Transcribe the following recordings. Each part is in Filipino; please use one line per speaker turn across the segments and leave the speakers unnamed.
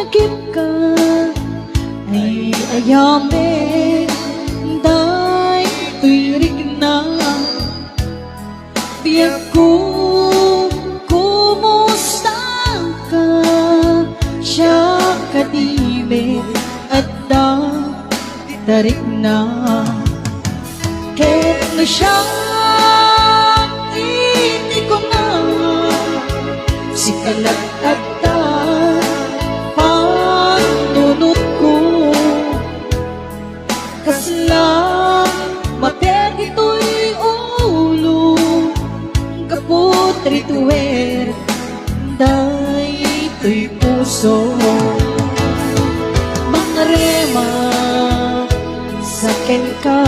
malakip ka ay ayame day tuirig na biyak ko kumusta ka siya kadime at tarik na ket na siya hindi ko na si kalag at panunod ko kaslang mapergi to'y ulo kaput rituer day to'y puso mga rema sakin ka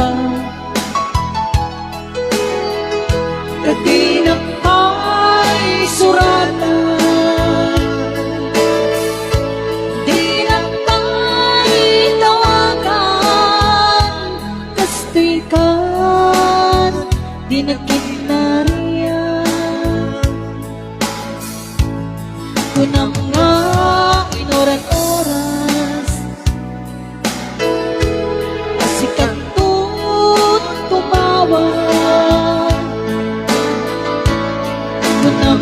katinang ay suratan di na tayo tawagan kastoy kan di na kinariyan kunang nga inoran-oras asikan tut tumawag kunang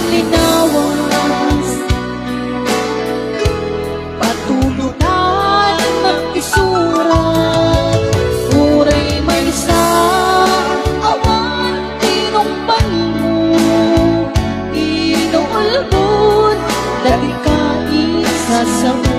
linawas patulunan mag-isurat uray may sa awan tinumpal mo inuulbod dati ka isa sa mo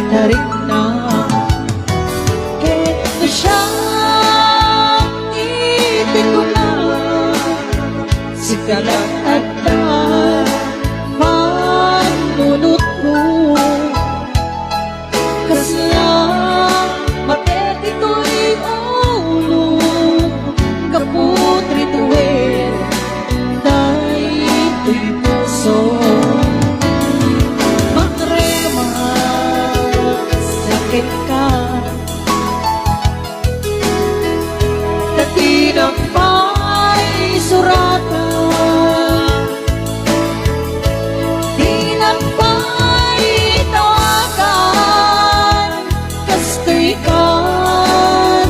tarik na ket na siya itin ko na si kalag at panunod ko kaslang mapeti to'y ulo kaput rituer day to'y puso ka katinang pa'y suratan di na pa'y tawagan kastoy kan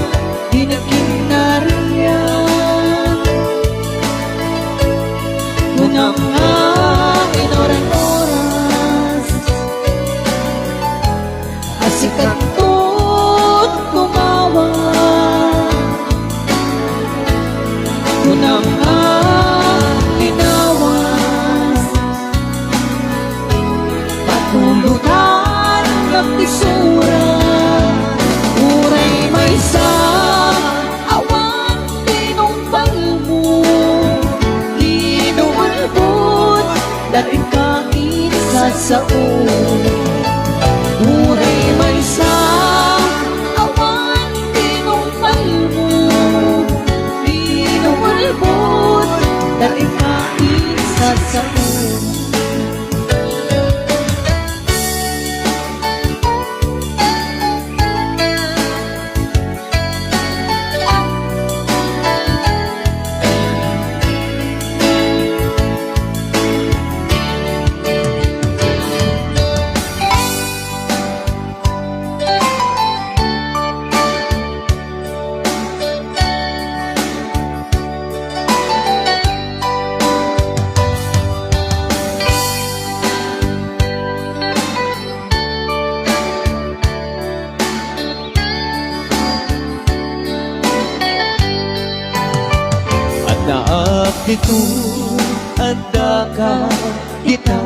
di na kinariyan kunang nga inoran-oras asikan tut kumawag kunang linawas patulutan ng isura uray may sa awan tinumpal mo inuulbod dati ka isa sa uray may sa awan tinumpal mo inuulbod dati ka isa sa
Anak ito anda ka kita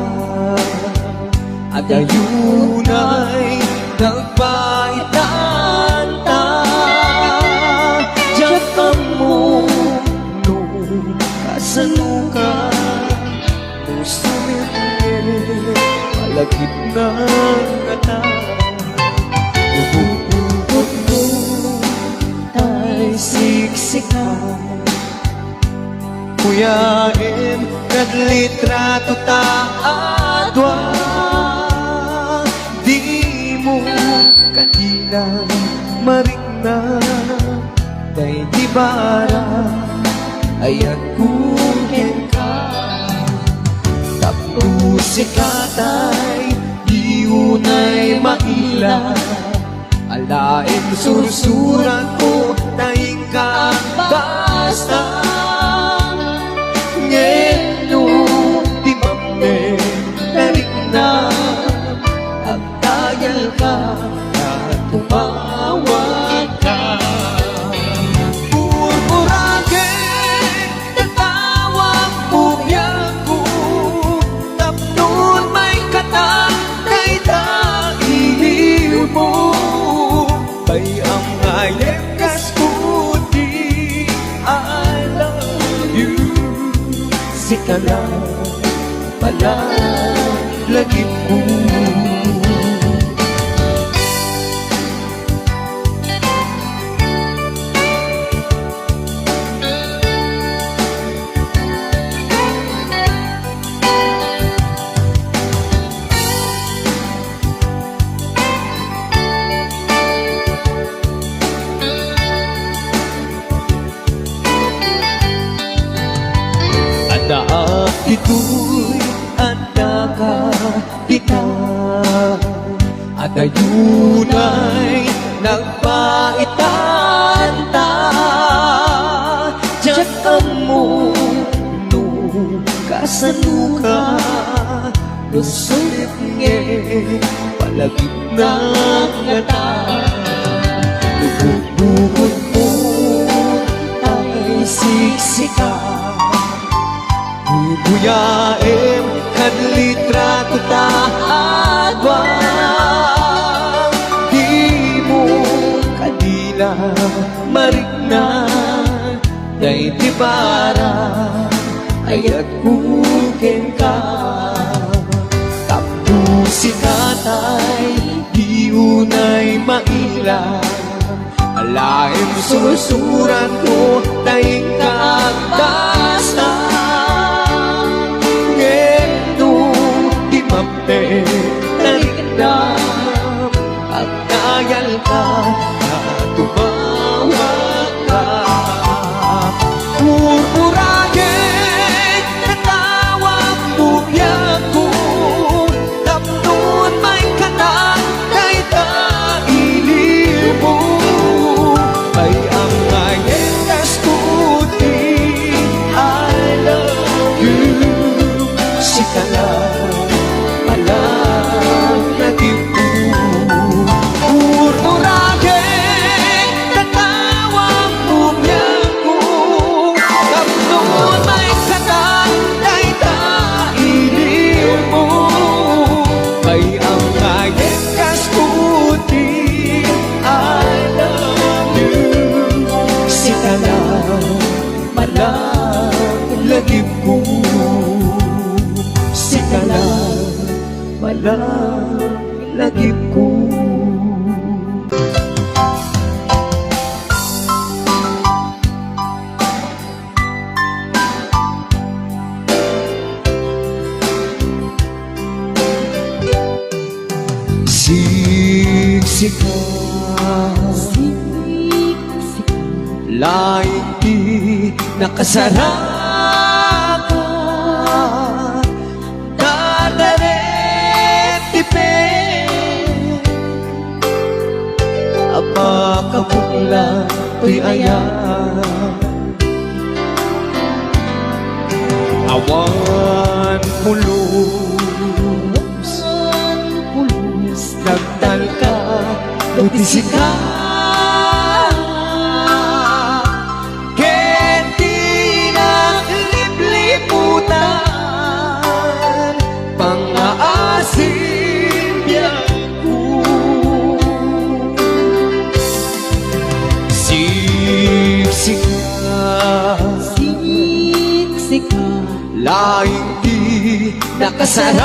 at ayunay nagpaitan ta diyan ka mo nung kasanuka musulit palagip ng kata bubukod mo ay siksikan kuyain kadlitrato ta adwa di mo kanila marigna day di bara ayat kukin ka tapos si katay iunay maila alain sursuran ko tayong ka basta ngeno di mamne tarik na at tayal ka at tumawag ka purpurake natawag mo biyan ko tapnon may katang kay tailiw mo bay ang ngayem kas puti I love you sika lang pala lagi ko Anak ito'y anda ka kita at ayunay nagpaitan ta diyan ka mo nung kasanuka lusulit nge palagip ng ngata lubog-bugod mo ay siksika buyaem kadlitrato ta adwa di mo kanila marigna day di bara ayat kukin ka tapos si katay iunay maila alaim susuran ko tayong kagbasta talikdam at kayal ka na tumawag ka purpurage natawag mo biyan ko tapnon may katang kay tailiw mo ay ang ngayem kas puti I love you sika lang lagi po sika lang walang lagi po siksika laing di nakasarap apakapula to'y ayan awan pulos nagtal ka butisika kenti na laing di nakasarap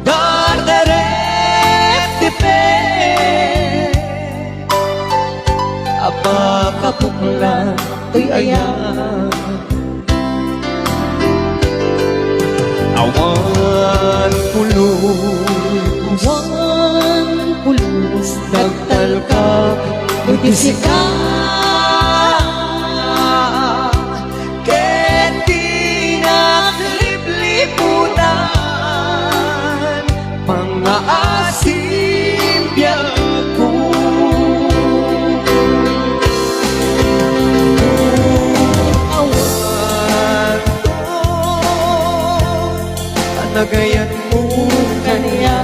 dardaret tipe apa kapuklan to'y ayan awan pulos
Awan pulos
nagtalkap
Nagtisika
ket tinagliblipunan mga asim biyaku awan to anagayan mo kanya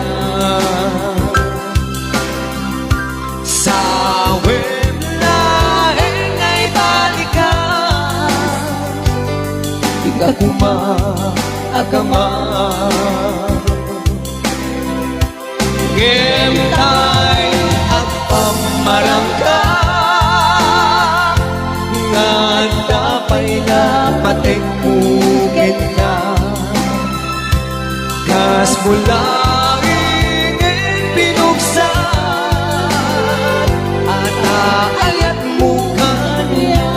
sa web laing ay balikan di ka kumaagama Gemtay at pamarangka nga dapay na patingugin ka kas mula pinuksan at aayat mo kanya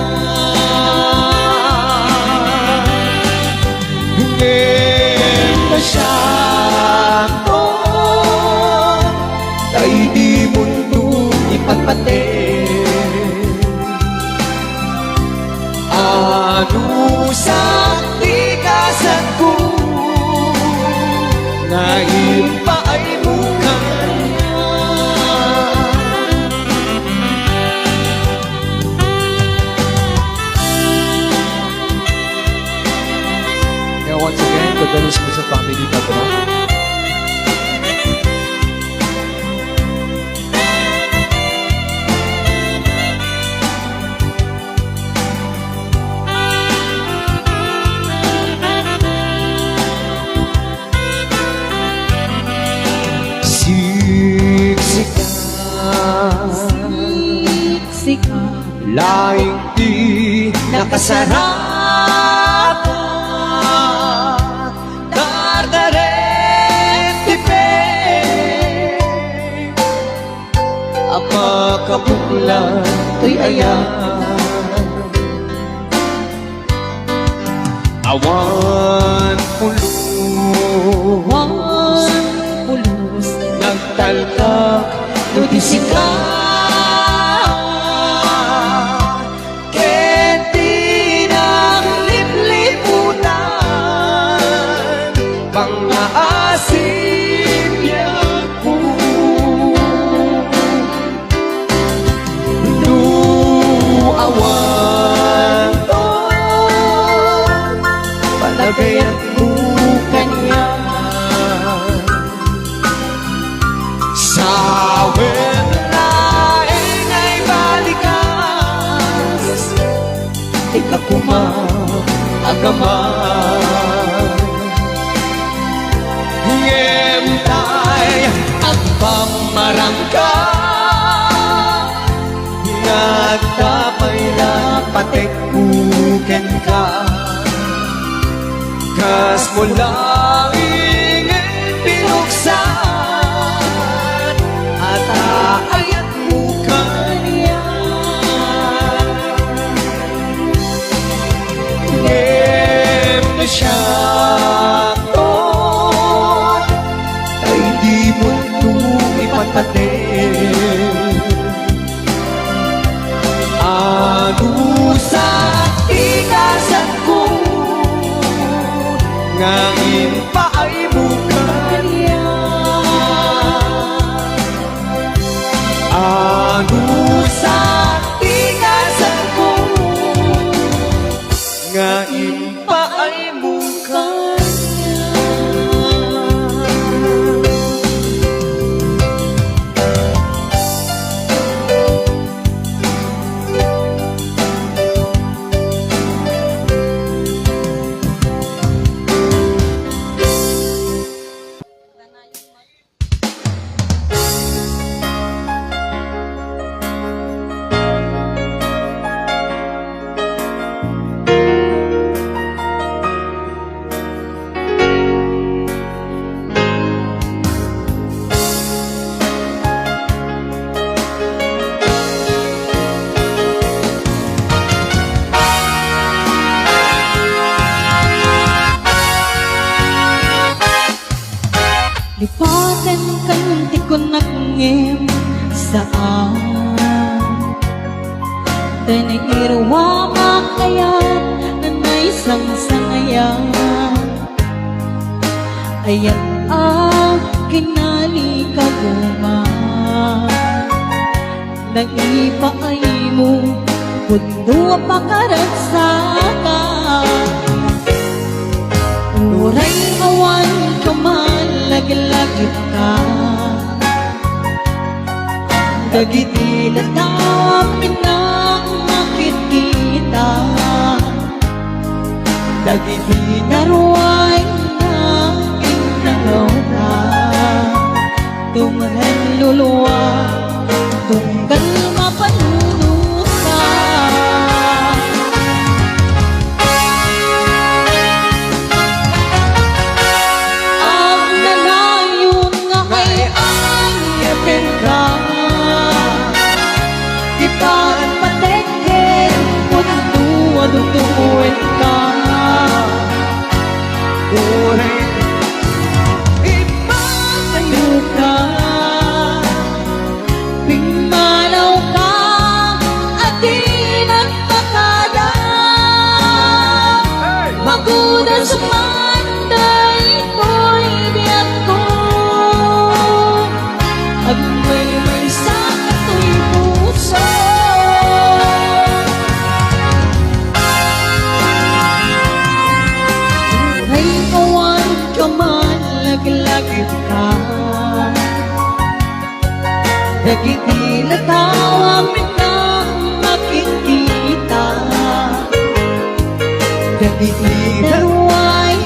ngayon na siya ko ay di mundo ipagpatin ano sa tikasan ko ngayon pa ay mukanya Now once again, condolences po sa family Padro.
Sika
Laing di nakasarap dardaret tipe apa kapuklan to'y ayan awan pulos
Awan pulos
nagtalkak
Nagtisika
pang-aasim yaku awan to palagayan mo kanya sa laing ay balikas di ka kumaagaman Ngentay ang pamarangka nga tapay na patikuken ka kas mula ingin pinuksan at aayat mo kanya ngem na siya ipagpatin ano sa tikasan ko ngayon pa ay mukanya ano sa tikasan ko ngayon pa ay mukanya
Tanirwa makayat Nanay sang sangayan Ayat kinali kaguma Nag-ipaay mo Kundo pakaratsaga Uray awan kaman Lagi-lagi ka Dagiti na tawag Pinang makikita Dagiti na ruway Tunggal luluwa, tunggal mapanunusa Ang nanayon nga kay ayatin ka Di parang pateken, mundo adutuin ka Uray Magudas manday ko'y biyak ko At may sakit ko'y puso Ay kawan ka man Lagi-lagi ka Dagiti na tawag Pinang makikita Dagiti na ruway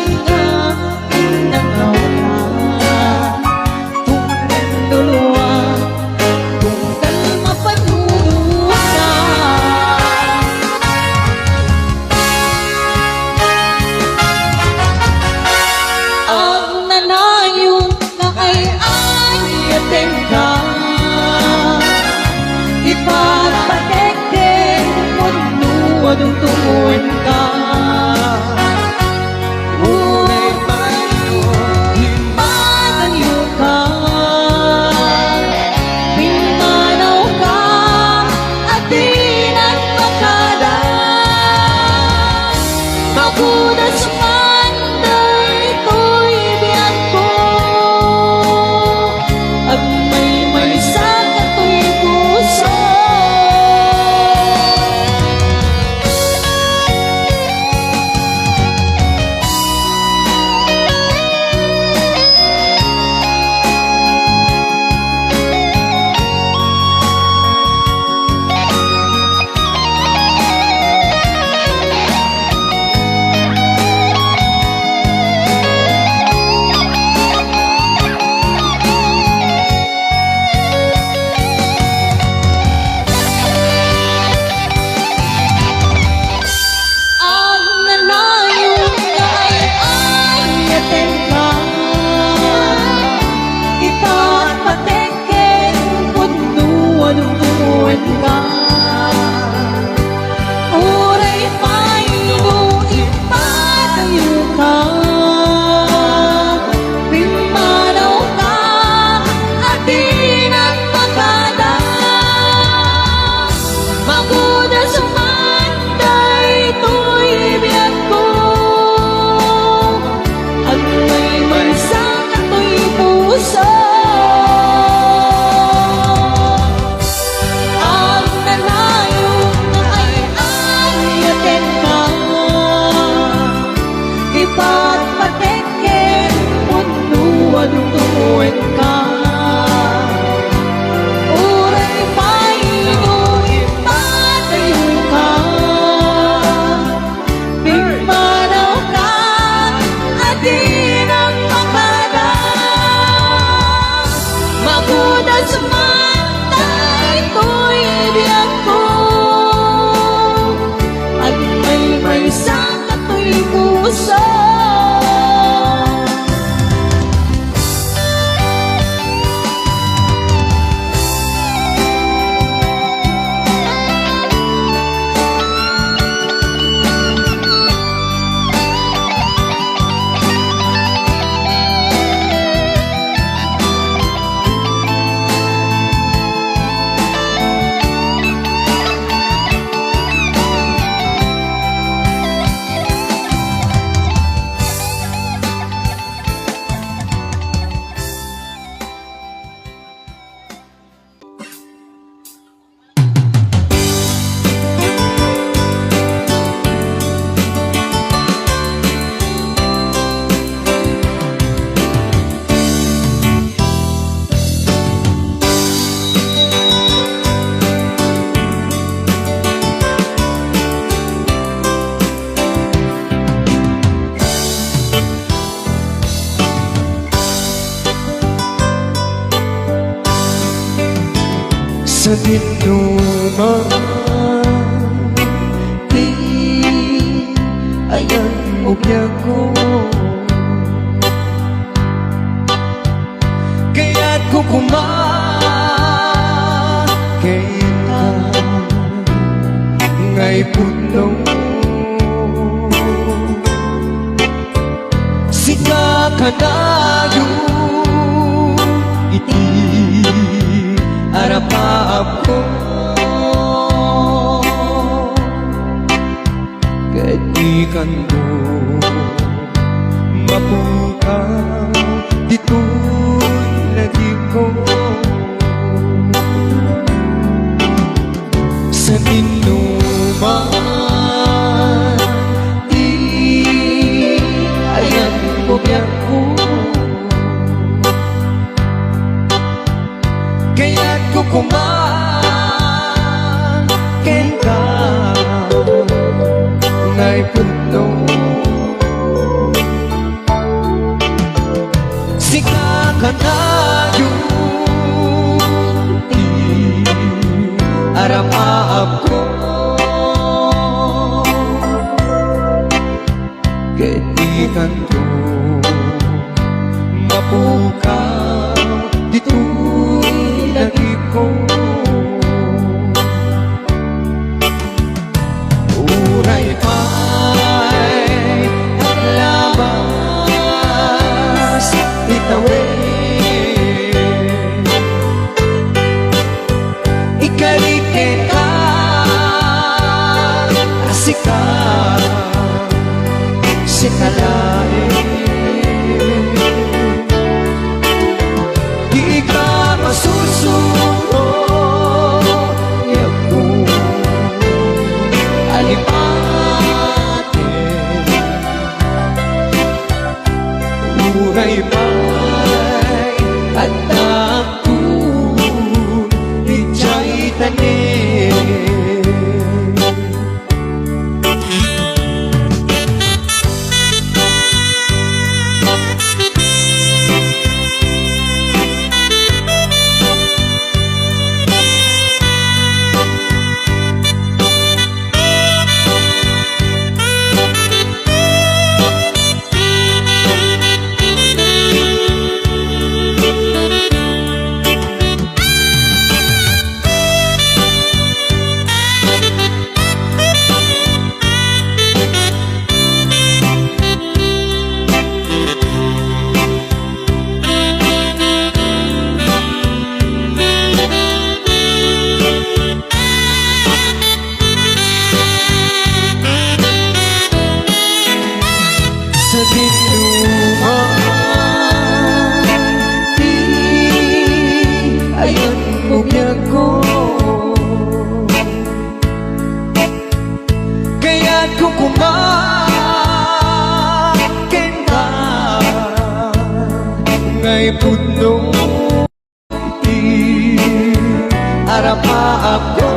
sa dinuman. Di ayan mo ko, kaya't kukumakita ngay puno. Sika ka na yung iti arapap ko, kaibigan ko mapukaw dito'y lagi ko. Sa inuman di ayan mo ko, kaya't kukumakin ka ngay puno. Sika ka na yung arap-aap ko, kaibigan ko mapukaw dito'y lagi ko. Uray pa'y ang labas itawin, ikalitin ka asika sikalain. Di ka masusuro yaku alipatin, uray pa'y at ako di jay tanin. Sa dinuman di ayan mo ko, kaya't kukumakin ka ngay puno. Di arap-aap ko,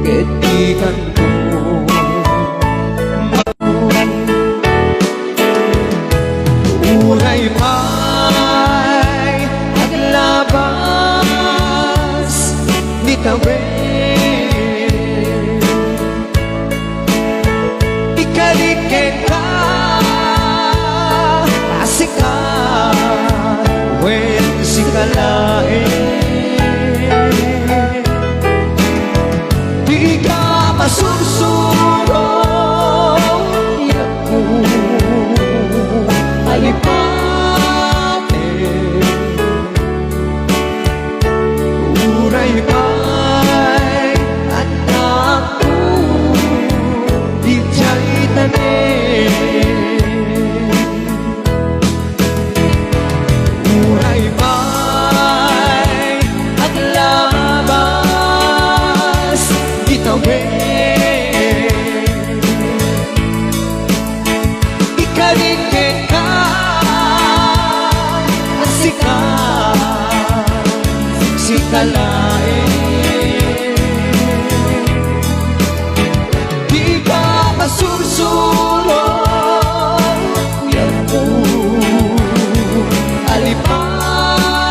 kaibigan ko uray pa'y naglabas nitawin, ikalikin ka asika wen sikalain. Di ka masusuro yaku alipatin, uray pa'y at ako di jay tanin. Uray pa'y at labas itawin, ikalikin ka asika sikalain. Di ka masusulong yaku alipatin,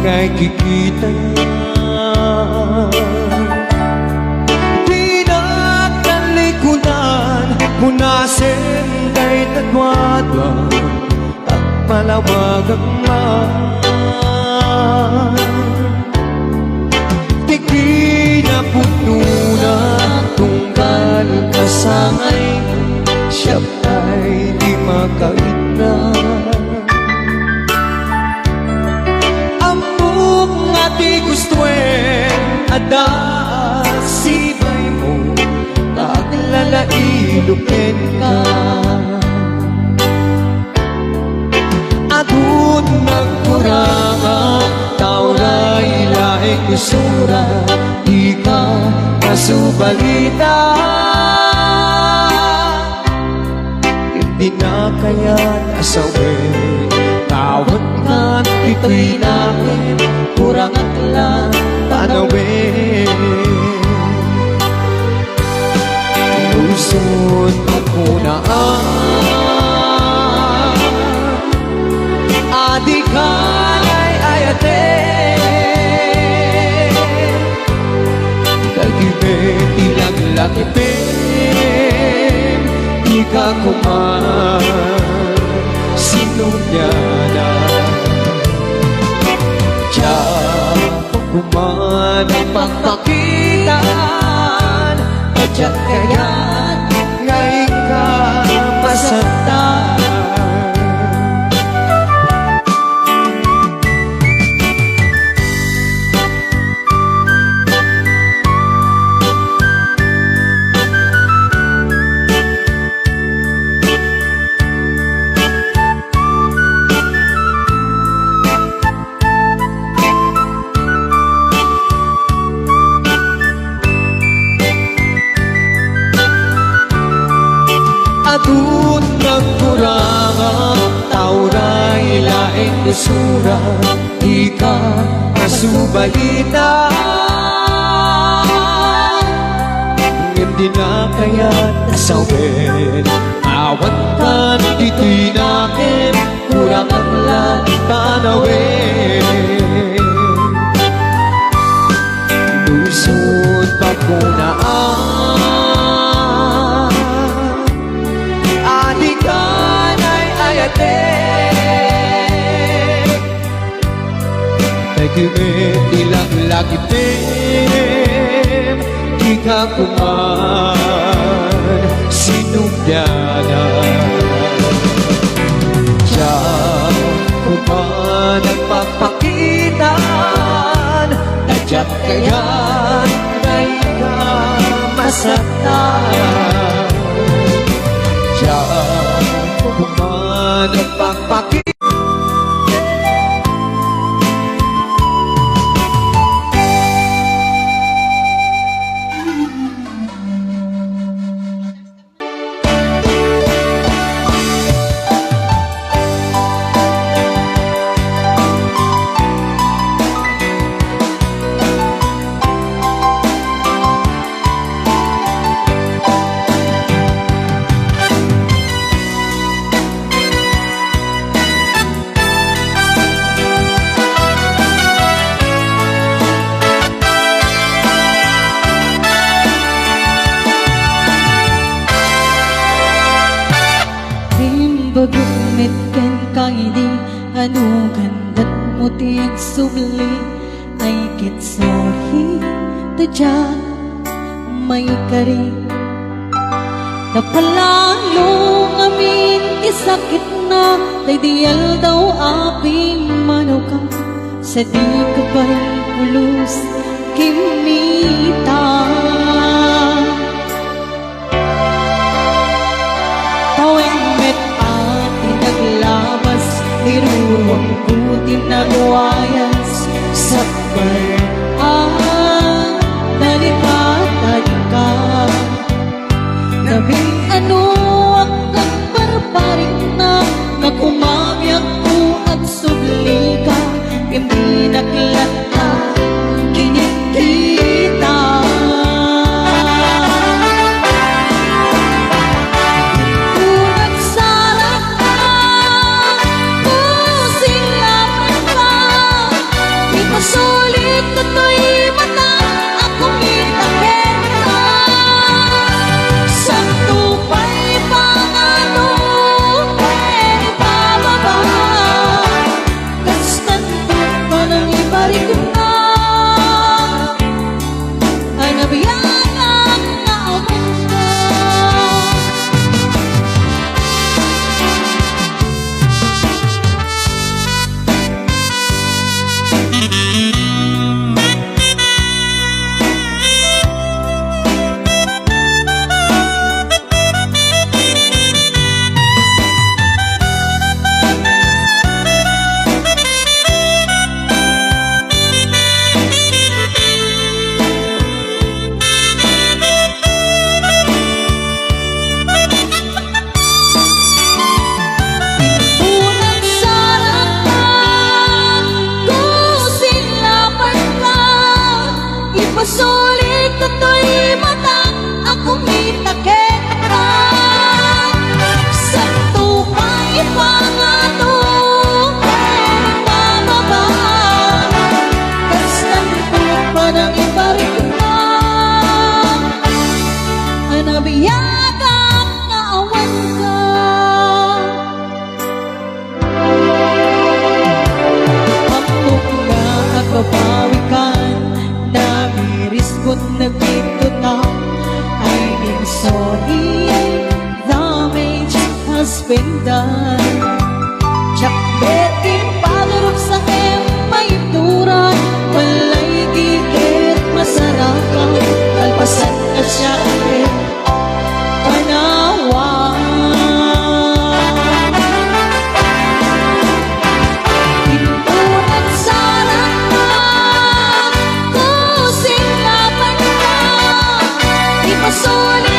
ngay kikita di nakalikunan punasin kay tagwadwa at malawag ang man di na puno na tungkal kasangay siya ay di makaitna amok nga di gustuin ada sibay mo kaglalailupin ka adun nagkurang tao na ilaing kusura di ka masubalita hindi na kaya nasawin tawag ka ito'y namin kurang at lang tanawin lusot magpunaan adi ka ay ayatin kagibit ilang lakipin di ka kuman sinunyana diyan kuman ang pagpakitaan at diyan kaya't ngayon ka masaktan adun nagkurang tao na ilaing kusura di ka masubalita hindi na kaya nasawin awat ka dito'y nakin kurang ang lang tanawin lusot pagkunaan nagimit ilang lakitin di ka kuman sinubyana diyan kuman ang pagpakitaan nadya't kaya ngayon ka masaktan diyan kuman ang pagpakitaan
Bagumit kan kaidi anu gandat mutiang subli ay kitsohi tajak may kari napalalong amin isakit na tay diyal daw aping manuka sa di kapay pulos kimita Iruang putin na guayas Sakbay nalipatan ka Nabing ano ang nagparparing na Nakumamyag ko at subli ka Hindi naklata kinikita Unag sarap ka Pusing laman ka suspendan. Jack Betty pagurok sa may turan, walay gigit masarapan, kalpasan ka siya panawan. Pintunan sa rangka, kusing laban ka, ipasulit